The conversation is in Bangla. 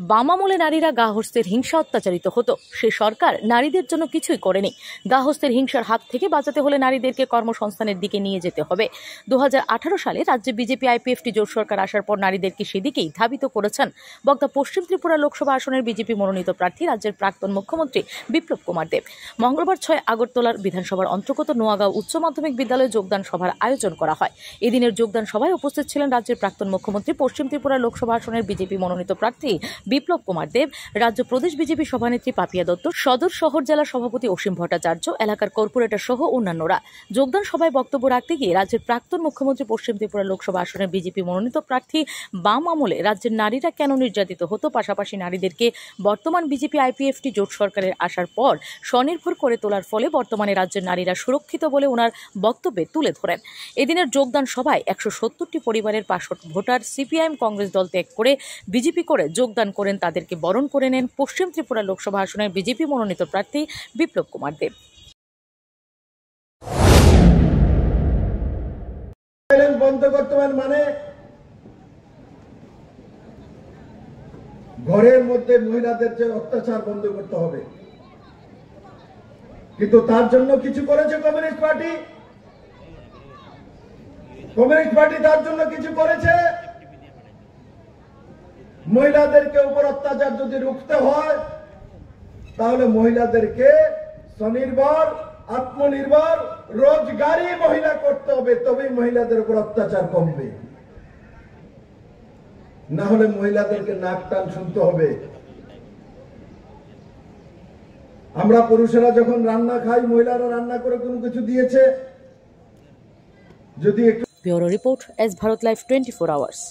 বাম আমলে নারীরা গা হস্তের হিংসা অত্যাচারিত হতো। সে সরকার নারীদের জন্য কিছুই করেনি। গা হস্তের হিংসার হাত থেকে বাঁচাতে হলে নারীদেরকে কর্মসংস্থানের দিকে নিয়ে যেতে হবে। 2018 সালে রাজ্যে বিজেপি আইপিএফটি জোট সরকার আসার পর নারীদেরকে সেদিকেই ধাবিত করেছেন বক্তা পশ্চিম ত্রিপুরা লোকসভা আসনের বিজেপি মনোনীত প্রার্থী রাজ্যের প্রাক্তন মুখ্যমন্ত্রী বিপ্লব কুমার দেব। মঙ্গলবার 6 আগরতলার বিধানসভার অন্তর্গত নোয়াগাঁও উচ্চ মাধ্যমিক বিদ্যালয়ে যোগদান সভার আয়োজন করা হয়। এদিনের যোগদান সভায় উপস্থিত ছিলেন রাজ্যের প্রাক্তন মুখ্যমন্ত্রী পশ্চিম ত্রিপুরা লোকসভা আসনের বিজেপি মনোনীত প্রার্থী বিপ্লব কুমার দেব, রাজ্য প্রদেশ বিজেপি সভানেত্রী পাপিয়া দত্ত, সদর শহর জেলা সভাপতি অসীম ভট্টাচার্য, এলাকার কর্পোরেটর সহ অন্যান্যরা। যোগদান সভায় বক্তব্য রাখতে গিয়ে রাজ্যের প্রাক্তন মুখ্যমন্ত্রী পশ্চিম ত্রিপুরা লোকসভা আসনের বিজেপি মনোনীত প্রার্থী বাম আমলে রাজ্যের নারীরা কেন নির্যাতিত হতো, পাশাপাশি নারীদেরকে বর্তমান বিজেপি আইপিএফটি জোট সরকারের আসার পর স্বনির্ভর করে তোলার ফলে বর্তমানে রাজ্যের নারীরা সুরক্ষিত বলে ওনার বক্তব্যে তুলে ধরেন। এদিনের যোগদান সভায় 170টি পরিবারের 65 ভোটার সিপিআইএম কংগ্রেস দল ত্যাগ করে বিজেপি করে যোগদান করেন। তাদেরকে বরণ করে নেন পশ্চিম ত্রিপুরা লোকসভা আসনের বিজেপি মনোনীত প্রার্থী বিপ্লব কুমার দেব। বন্ধ করতে হবে মানে ঘরের মধ্যে মহিলাদের যে অত্যাচার বন্ধ করতে হবে, কিন্তু তার জন্য কিছু করেছে কমিউনিস্ট পার্টি। তার জন্য কিছু করেছে। মহিলাদেরকে উপর অত্যাচার যদি রুখতে হয় তাহলে মহিলাদেরকে স্বনির্ভর, আত্মনির্ভর, রোজগারি মহিলা করতে হবে, তবেই মহিলাদের উপর অত্যাচার কমবে। না হলে মহিলাদেরকে নাক টান শুনতে হবে। আমরা পুরুষেরা যখন রান্না খাই, মহিলারা রান্না করে কোনো কিছু দিয়েছে? যদি একটু bureau report, S Bharat live 24 hours.